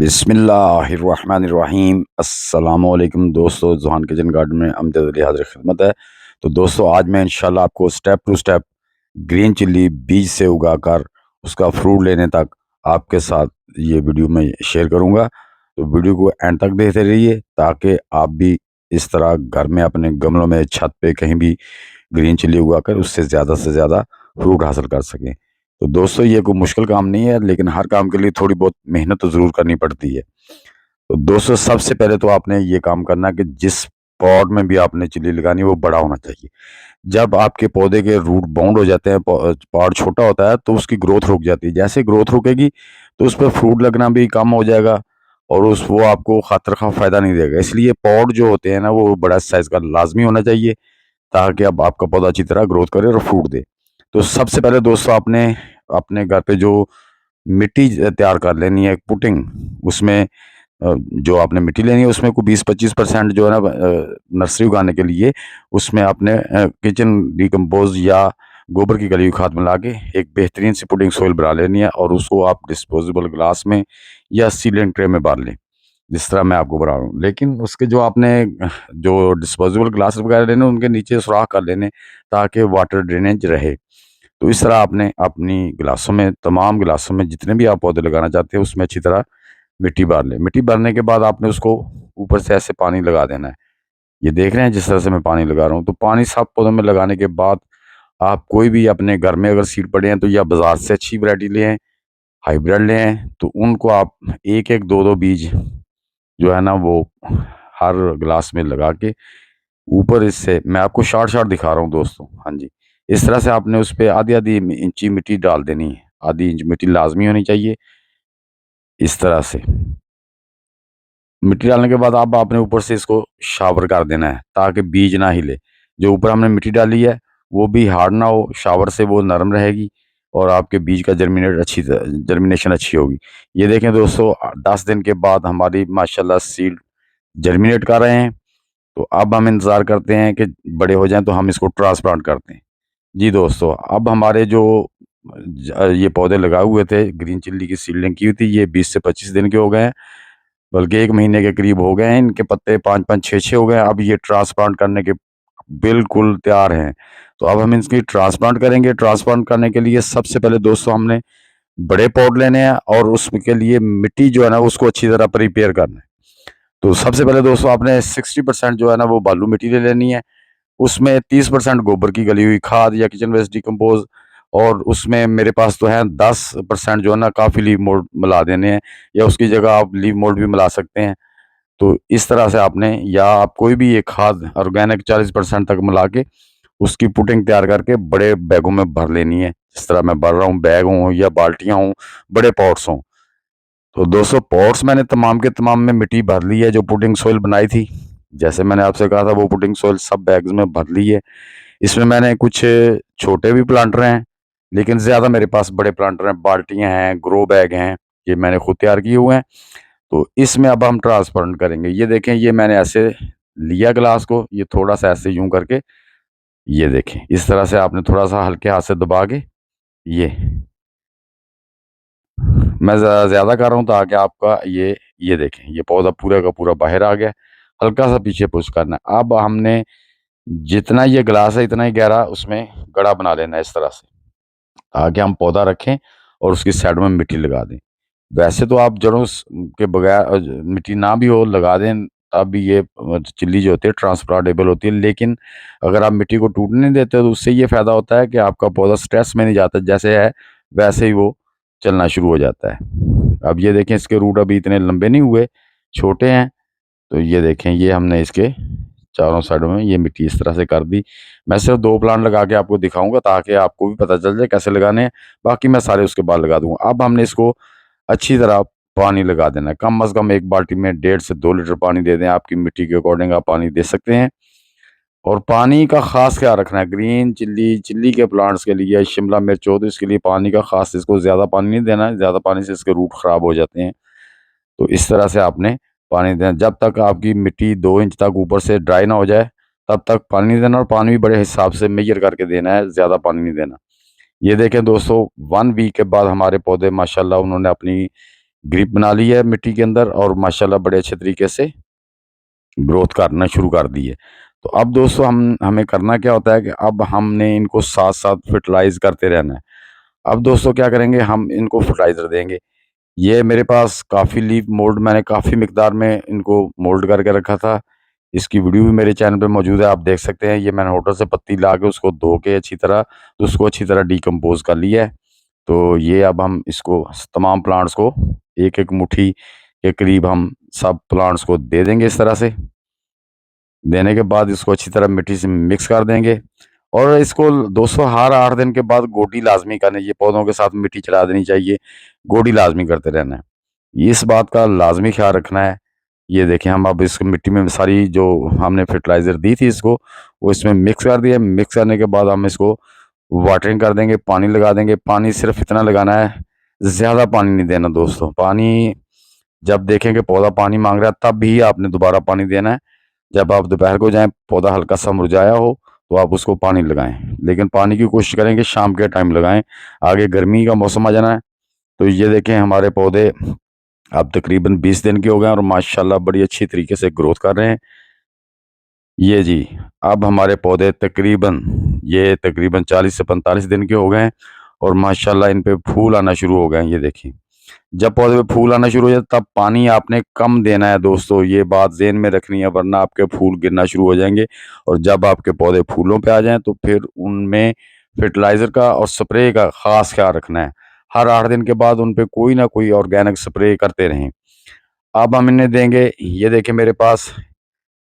बिस्मिल्लाहिर्रहमानिर्रहीम अस्सलामुअलैकुम दोस्तों, जहान किचन गार्डन में अमजद अली हाजिर खिदमत है। तो दोस्तों, आज मैं इंशाल्लाह आपको step to step green chilli बीज से उगाकर उसका फ्रूट लेने तक आपके साथ ये वीडियो में शेयर करूंगा। तो वीडियो को एंड तक देखते रहिए ताकि आप भी इस तरह घर में अपने गमलों में, छत पे, कहीं भी ग्रीन चिल्ली उगाकर उससे ज़्यादा फ्रूट हासिल कर सकें। तो दोस्तों, ये कोई मुश्किल काम नहीं है, लेकिन हर काम के लिए थोड़ी बहुत मेहनत तो ज़रूर करनी पड़ती है। तो दोस्तों, सबसे पहले तो आपने ये काम करना है कि जिस पॉट में भी आपने चिल्ली लगानी है वो बड़ा होना चाहिए। जब आपके पौधे के रूट बाउंड हो जाते हैं, पॉट छोटा होता है, तो उसकी ग्रोथ रुक जाती है। जैसे ग्रोथ रुकेगी तो उस पर फ्रूट लगना भी कम हो जाएगा और उस वो आपको खातर खा फायदा नहीं देगा। इसलिए पॉट जो होते हैं ना, वो बड़ा साइज का लाजमी होना चाहिए ताकि अब आपका पौधा अच्छी तरह ग्रोथ करे और फ्रूट दे। तो सबसे पहले दोस्तों, आपने अपने घर पे जो मिट्टी तैयार कर लेनी है, पुटिंग, उसमें जो आपने मिट्टी लेनी है उसमें को 20-25% जो है ना, नर्सरी उगाने के लिए उसमें आपने किचन डिकम्पोज या गोबर की गली हुई खाद मिला के एक बेहतरीन सी पुडिंग सोइल बना लेनी है और उसको आप डिस्पोजेबल ग्लास में या सीलिंग ट्रे में भर लें, जिस तरह मैं आपको बता रहा हूँ। लेकिन उसके जो आपने जो डिस्पोजेबल ग्लास वगैरह लेने, उनके नीचे सुराख कर लेने ताकि वाटर ड्रेनेज रहे। तो इस तरह आपने अपनी गिलासों में, तमाम गिलासों में जितने भी आप पौधे लगाना चाहते हैं उसमें अच्छी तरह मिट्टी भर लें। मिट्टी भरने के बाद आपने उसको ऊपर से ऐसे पानी लगा देना है। ये देख रहे हैं जिस तरह से मैं पानी लगा रहा हूँ। तो पानी सब पौधों में लगाने के बाद आप कोई भी अपने घर में अगर सीड पड़े हैं तो या बाजार से अच्छी वैरायटी लें, हाइब्रिड लें, तो उनको आप एक एक दो दो बीज जो है ना वो हर गिलास में लगा के ऊपर, इससे मैं आपको शॉर्ट शॉर्ट दिखा रहा हूँ दोस्तों। हाँ जी, इस तरह से आपने उस पर आधी आधी इंची मिट्टी डाल देनी है। आधी इंच मिट्टी लाजमी होनी चाहिए। इस तरह से मिट्टी डालने के बाद आप आपने ऊपर से इसको शावर कर देना है ताकि बीज ना हिले। जो ऊपर हमने मिट्टी डाली है वो भी हार्ड ना हो, शावर से वो नरम रहेगी और आपके बीज का जर्मिनेशन अच्छी होगी। ये देखें दोस्तों, 10 दिन के बाद हमारी माशाल्लाह सीड जर्मिनेट कर रहे हैं। तो अब हम इंतज़ार करते हैं कि बड़े हो जाएं तो हम इसको ट्रांसप्लांट करते हैं। जी दोस्तों, अब हमारे जो ये पौधे लगाए हुए थे, ग्रीन चिल्ली की सीडलिंग की हुई थी, ये 20 से 25 दिन के हो गए हैं, बल्कि 1 महीने के करीब हो गए हैं। इनके पत्ते 5-5 6-6 हो गए हैं। अब ये ट्रांसप्लांट करने के बिल्कुल तैयार हैं। तो अब हम इसकी ट्रांसप्लांट करेंगे। ट्रांसप्लांट करने के लिए सबसे पहले दोस्तों हमने बड़े पॉट लेने हैं और उसके लिए मिट्टी जो है ना उसको अच्छी तरह प्रिपेयर करना है। तो सबसे पहले दोस्तों आपने 60% जो है ना वो बालू मिट्टी ले लेनी है। उसमें 30% गोबर की गली हुई खाद या किचन वेस्ट डिकम्पोज, और उसमें मेरे पास तो है 10% जो है ना काफ़ी लीव मोल्ड मिला देने हैं, या उसकी जगह आप लीव मोल्ड भी मिला सकते हैं। तो इस तरह से आपने, या आप कोई भी एक खाद ऑर्गेनिक 40% तक मिला के उसकी पुटिंग तैयार करके बड़े बैगों में भर लेनी है। जिस तरह मैं भर रहा हूँ, बैग हों या बाल्टियाँ हों, बड़े पॉट्स हों। तो दोस्तों, पॉट्स मैंने तमाम के तमाम में मिट्टी भर ली है जो पुडिंग सोइल बनाई थी। जैसे मैंने आपसे कहा था वो पुडिंग सोइल सब बैग्स में भर ली है। इसमें मैंने कुछ छोटे भी प्लांटर हैं, लेकिन ज़्यादा मेरे पास बड़े प्लांटर हैं, बाल्टियाँ हैं, ग्रो बैग हैं, ये मैंने खुद तैयार किए हुए हैं। तो इसमें अब हम ट्रांसप्लांट करेंगे। ये देखें, ये मैंने ऐसे लिया ग्लास को, ये थोड़ा सा ऐसे यूं करके, ये देखें इस तरह से आपने थोड़ा सा हल्के हाथ से दबा के, ये मैं ज़्यादा कर रहा हूँ ताकि आपका ये देखें, ये पौधा पूरा का पूरा बाहर आ गया। हल्का सा पीछे पुश करना है। अब हमने जितना ये गिलास है इतना ही गहरा उसमें गड़ा बना लेना है इस तरह से, ताकि हम पौधा रखें और उसकी साइड में मिट्टी लगा दें। वैसे तो आप जड़ों के बगैर मिट्टी ना भी हो लगा दें, तब भी ये चिल्ली जो होती है ट्रांसप्लांटेबल होती है। लेकिन अगर आप मिट्टी को टूटने नहीं देते तो उससे ये फ़ायदा होता है कि आपका पौधा स्ट्रेस में नहीं जाता, जैसे है वैसे ही वो चलना शुरू हो जाता है। अब ये देखें, इसके रूट अभी इतने लंबे नहीं हुए, छोटे हैं। तो ये देखें, ये हमने इसके चारों साइडों में ये मिट्टी इस तरह से कर दी। मैं सिर्फ 2 प्लांट लगा के आपको दिखाऊंगा ताकि आपको भी पता चल जाए कैसे लगाने हैं। बाकी मैं सारे उसके बाद लगा दूंगा। अब हमने इसको अच्छी तरह पानी लगा देना है। कम से कम एक बाल्टी में 1.5 से 2 लीटर पानी दे दें। आपकी मिट्टी के अकॉर्डिंग आप पानी दे सकते हैं। और पानी का खास ख्याल रखना है। ग्रीन चिल्ली, चिल्ली के प्लांट्स के लिए, शिमला मिर्च हो तो इसके लिए पानी का खास, इसको ज़्यादा पानी नहीं देना है। ज़्यादा पानी से इसके रूट ख़राब हो जाते हैं। तो इस तरह से आपने पानी देना। जब तक आपकी मिट्टी 2 इंच तक ऊपर से ड्राई ना हो जाए तब तक पानी नहीं देना, और पानी भी बड़े हिसाब से मेजर करके देना है, ज़्यादा पानी नहीं देना। ये देखें दोस्तों, 1 वीक के बाद हमारे पौधे माशाल्लाह उन्होंने अपनी ग्रिप बना ली है मिट्टी के अंदर और माशाल्लाह बड़े अच्छे तरीके से ग्रोथ करना शुरू कर दी है। तो अब दोस्तों हमें करना क्या होता है कि अब हमने इनको साथ साथ फर्टिलाइज करते रहना है। अब दोस्तों क्या करेंगे, हम इनको फर्टिलाइजर देंगे। ये मेरे पास काफ़ी लीफ मोल्ड, मैंने काफ़ी मिकदार में इनको मोल्ड करके रखा था। इसकी वीडियो भी मेरे चैनल पे मौजूद है, आप देख सकते हैं। ये मैंने होटल से पत्ती ला के उसको धो के अच्छी तरह, तो उसको अच्छी तरह डिकम्पोज कर लिया है। तो ये अब हम इसको तमाम प्लांट्स को एक एक मुट्ठी के करीब हम सब प्लांट्स को दे देंगे। इस तरह से देने के बाद इसको अच्छी तरह मिट्टी से मिक्स कर देंगे। और इसको दोस्तों हर 8 दिन के बाद गोडी लाजमी करनी चाहिए, पौधों के साथ मिट्टी चढ़ा देनी चाहिए, गोडी लाजमी करते रहना है। इस बात का लाजमी ख्याल रखना है। ये देखें, हम अब इस मिट्टी में सारी जो हमने फर्टिलाइज़र दी थी इसको, वो इसमें मिक्स कर दिया। मिक्स करने के बाद हम इसको वाटरिंग कर देंगे, पानी लगा देंगे। पानी सिर्फ इतना लगाना है, ज़्यादा पानी नहीं देना दोस्तों। पानी जब देखें कि पौधा पानी मांग रहा है तब भी आपने दोबारा पानी देना है। जब आप दोपहर को जाएं, पौधा हल्का सा मुरझाया हो, तो आप उसको पानी लगाएं, लेकिन पानी की कोशिश करें कि शाम के टाइम लगाएं। आगे गर्मी का मौसम आ जाना है। तो ये देखें, हमारे पौधे अब तकरीबन 20 दिन के हो गए हैं और माशाल्लाह बड़ी अच्छी तरीके से ग्रोथ कर रहे हैं। ये जी, अब हमारे पौधे तकरीबन 40 से 45 दिन के हो गए हैं और माशाल्लाह इन पे फूल आना शुरू हो गए हैं। ये देखिए, जब पौधे पे फूल आना शुरू हो जाए तब पानी आपने कम देना है दोस्तों, ये बात ज़हन में रखनी है, वरना आपके फूल गिरना शुरू हो जाएंगे। और जब आपके पौधे फूलों पे आ जाएं तो फिर उनमें फर्टिलाइज़र का और स्प्रे का ख़ास ख्याल रखना है। हर 8 दिन के बाद उन पे कोई ना कोई ऑर्गेनिक स्प्रे करते रहें। अब हम इन्हें देंगे, ये देखें मेरे पास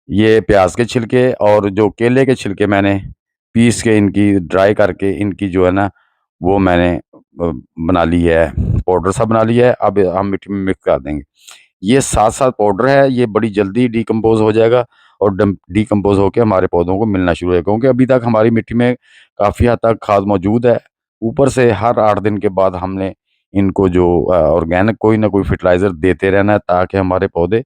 ये प्याज के छिलके और जो केले के छिलके मैंने पीस के इनकी ड्राई करके इनकी जो है ना, वो मैंने बना ली है, पाउडर सा बना लिया है। अब हम मिट्टी में मिक्स कर देंगे। ये साथ साथ पाउडर है, ये बड़ी जल्दी डिकम्पोज हो जाएगा और डिकम्पोज होकर हमारे पौधों को मिलना शुरू होगा, क्योंकि अभी तक हमारी मिट्टी में काफ़ी हद तक खाद मौजूद है। ऊपर से हर 8 दिन के बाद हमने इनको जो ऑर्गेनिक कोई ना कोई फर्टिलाइज़र देते रहना है, ताकि हमारे पौधे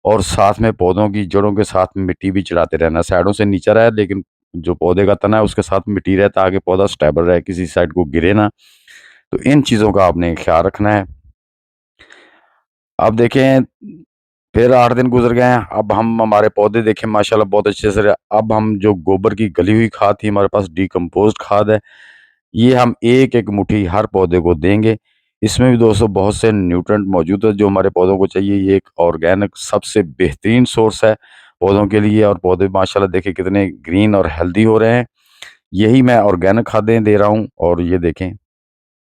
और साथ में पौधों की जड़ों के साथ में मिट्टी भी चढ़ाते रहना। साइडों से नीचा रहे, लेकिन जो पौधे का तना है उसके साथ मिट्टी रहे, ताकि पौधा स्टेबल रहे, किसी साइड को गिरे ना। तो इन चीज़ों का आपने ख्याल रखना है। अब देखें, फिर 8 दिन गुजर गए हैं। अब हम हमारे पौधे देखें माशाल्लाह बहुत अच्छे से रहे। अब हम जो गोबर की गली हुई खाद थी हमारे पास, डिकम्पोज्ड खाद है, ये हम एक एक मुट्ठी हर पौधे को देंगे। इसमें भी दोस्तों बहुत से न्यूट्रिएंट मौजूद है जो हमारे पौधों को चाहिए। ये एक ऑर्गेनिक सबसे बेहतरीन सोर्स है पौधों के लिए, और पौधे माशाल्लाह देखिए कितने ग्रीन और हेल्दी हो रहे हैं। यही मैं ऑर्गेनिक खादें दे रहा हूँ। और ये देखें,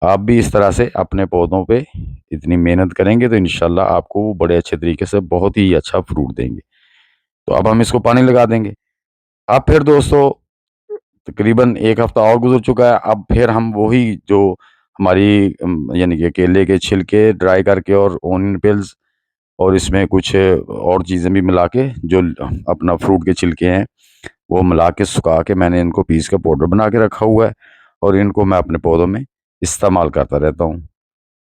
आप भी इस तरह से अपने पौधों पे इतनी मेहनत करेंगे तो इंशाल्लाह आपको वो बड़े अच्छे तरीके से बहुत ही अच्छा फ्रूट देंगे। तो अब हम इसको पानी लगा देंगे। अब फिर दोस्तों तकरीबन 1 हफ्ता और गुजर चुका है। अब फिर हम वही जो हमारी यानी कि केले के छिलके ड्राई करके और ओनियन पिल्स और इसमें कुछ और चीज़ें भी मिला के, जो अपना फ्रूट के छिलके हैं वो मिला के सुखा के मैंने इनको पीस के पाउडर बना के रखा हुआ है, और इनको मैं अपने पौधों में इस्तेमाल करता रहता हूँ।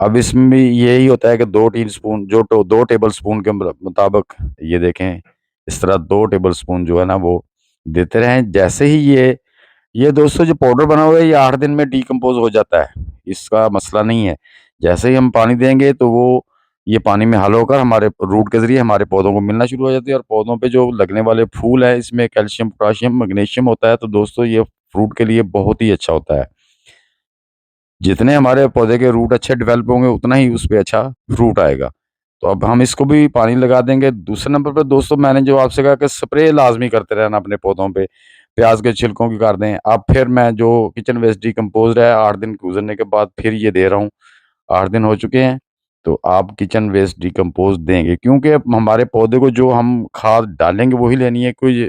अब इसमें भी यही होता है कि 2 टी स्पून, जो 2 टेबल स्पून के मुताबिक, ये देखें इस तरह 2 टेबल स्पून जो है ना वो देते रहें। जैसे ही ये दोस्तों जो पाउडर बना हुआ है, ये 8 दिन में डिकम्पोज हो जाता है, इसका मसला नहीं है। जैसे ही हम पानी देंगे तो वो ये पानी में हल होकर हमारे रूट के ज़रिए हमारे पौधों को मिलना शुरू हो जाती है। और पौधों पे जो लगने वाले फूल हैं, इसमें कैल्शियम, पोटेशियम, मैग्नीशियम होता है, तो दोस्तों ये फ्रूट के लिए बहुत ही अच्छा होता है। जितने हमारे पौधे के रूट अच्छे डेवलप होंगे उतना ही उस पे अच्छा फ्रूट आएगा। तो अब हम इसको भी पानी लगा देंगे। दूसरे नंबर पे दोस्तों मैंने जो आपसे कहा कि स्प्रे लाज़मी करते रहना अपने पौधों पे, प्याज़ के छिलकों की कर दें। अब फिर मैं जो किचन वेस्ट डिकम्पोज़्ड है 8 दिन गुज़रने के बाद फिर ये दे रहा हूँ। 8 दिन हो चुके हैं, तो आप किचन वेस्ट डिकम्पोज़ देंगे, क्योंकि अब हमारे पौधे को जो हम खाद डालेंगे वही लेनी है, कोई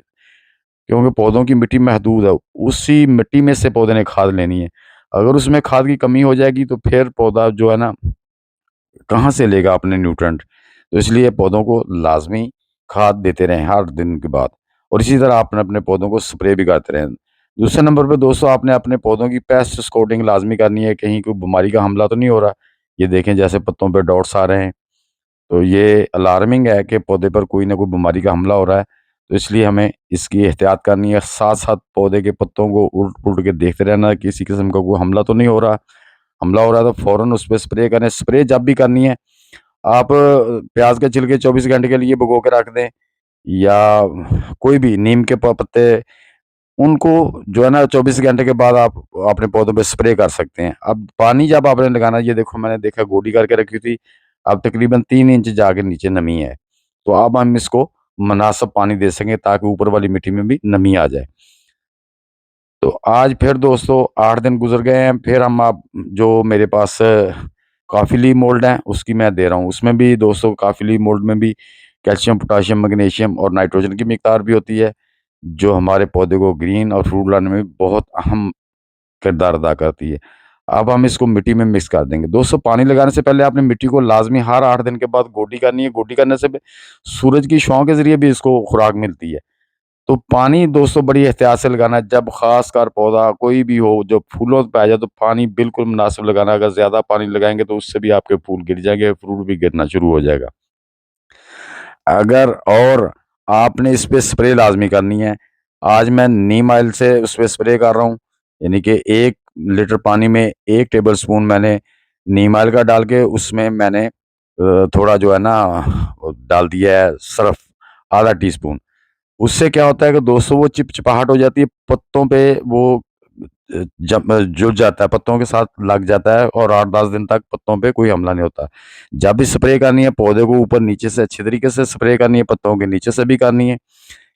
क्योंकि पौधों की मिट्टी महदूद है, उसी मिट्टी में से पौधे ने खाद लेनी है। अगर उसमें खाद की कमी हो जाएगी तो फिर पौधा जो है ना, कहाँ से लेगा अपने न्यूट्रिएंट। तो इसलिए पौधों को लाज़मी खाद देते रहें हर दिन के बाद, और इसी तरह आपने अपने पौधों को स्प्रे भी करते रहें। दूसरे नंबर पे दोस्तों आपने अपने पौधों की पेस्ट स्कॉटिंग लाज़मी करनी है, कहीं कोई बीमारी का हमला तो नहीं हो रहा। ये देखें जैसे पत्तों पे डॉट्स आ रहे हैं, तो ये अलार्मिंग है कि पौधे पर कोई ना कोई बीमारी का हमला हो रहा है। तो इसलिए हमें इसकी एहतियात करनी है। साथ-साथ पौधे के पत्तों को उलट-पुलट के देखते रहना है, किसी किस्म का कोई हमला तो नहीं हो रहा। हमला हो रहा है तो फ़ौरन उस पे स्प्रे करें। स्प्रे जब भी करनी है, आप प्याज के छिलके 24 घंटे के लिए भिगो के रख दें, या कोई भी नीम के पत्ते, उनको जो है ना 24 घंटे के बाद आप अपने पौधों पे स्प्रे कर सकते हैं। अब पानी जब आपने लगाना, ये देखो मैंने देखा गोडी करके रखी थी, अब तकरीबन 3 इंच जाके नीचे नमी है, तो अब हम इसको मुनासिब पानी दे सकें ताकि ऊपर वाली मिट्टी में भी नमी आ जाए। तो आज फिर दोस्तों 8 दिन गुजर गए हैं, फिर हम आप जो मेरे पास काफ़ी लीफ मोल्ड है उसकी मैं दे रहा हूँ। उसमें भी दोस्तों काफ़ी लीफ मोल्ड में भी कैल्शियम, पोटाशियम, मैग्नीशियम और नाइट्रोजन की मिकदार भी होती है, जो हमारे पौधे को ग्रीन और फ्रूट लाने में बहुत अहम किरदार अदा करती है। अब हम इसको मिट्टी में मिक्स कर देंगे। दोस्तों पानी लगाने से पहले आपने मिट्टी को लाजमी हर 8 दिन के बाद गोडी करनी है। गोडी करने से सूरज की छांव के जरिए भी इसको खुराक मिलती है। तो पानी दोस्तों बड़ी एहतियात से लगाना है, जब खासकर पौधा कोई भी हो जो फूलों पे आ जाए तो पानी बिल्कुल मुनासिब लगाना। अगर ज़्यादा पानी लगाएंगे तो उससे भी आपके फूल गिर जाएंगे, फ्रूट भी गिरना शुरू हो जाएगा। अगर और आपने इस पे स्प्रे लाजमी करनी है। आज मैं नीम ऑयल से उस पे स्प्रे कर रहा हूँ, यानी कि 1 लीटर पानी में 1 टेबल स्पून मैंने नीम ऑयल का डाल के उसमें मैंने थोड़ा जो है ना वो डाल दिया है सर्फ, आधा टीस्पून। उससे क्या होता है कि दोस्तों वो चिपचिपाहट हो जाती है पत्तों पे, वो जब जुड़ जाता है, पत्तों के साथ लग जाता है और 8-10 दिन तक पत्तों पे कोई हमला नहीं होता। जब भी स्प्रे करनी है पौधे को ऊपर नीचे से अच्छी तरीके से स्प्रे करनी है, पत्तों के नीचे से भी करनी है।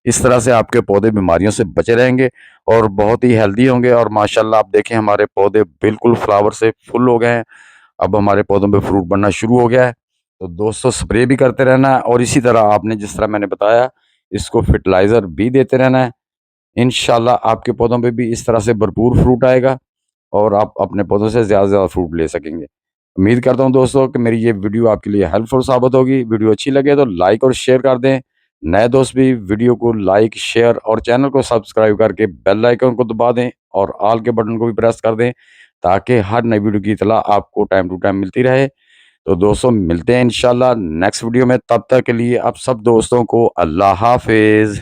इस तरह से आपके पौधे बीमारियों से बचे रहेंगे और बहुत ही हेल्दी होंगे। और माशाल्लाह आप देखें हमारे पौधे बिल्कुल फ्लावर से फुल हो गए हैं। अब हमारे पौधों पे फ्रूट बनना शुरू हो गया है। तो दोस्तों स्प्रे भी करते रहना है और इसी तरह आपने जिस तरह मैंने बताया इसको फर्टिलाइज़र भी देते रहना है। इंशाल्लाह आपके पौधों पे भी इस तरह से भरपूर फ्रूट आएगा और आप अपने पौधों से ज़्यादा से ज़्यादा फ्रूट ले सकेंगे। उम्मीद करता हूँ दोस्तों कि मेरी ये वीडियो आपके लिए हेल्पफुल साबित होगी। वीडियो अच्छी लगे तो लाइक और शेयर कर दें। नए दोस्त भी वीडियो को लाइक, शेयर और चैनल को सब्सक्राइब करके बेल आइकन को दबा दें और ऑल के बटन को भी प्रेस कर दें, ताकि हर नई वीडियो की इत्तला आपको टाइम टू टाइम मिलती रहे। तो दोस्तों मिलते हैं इंशाल्लाह नेक्स्ट वीडियो में, तब तक के लिए आप सब दोस्तों को अल्लाह हाफ़िज़।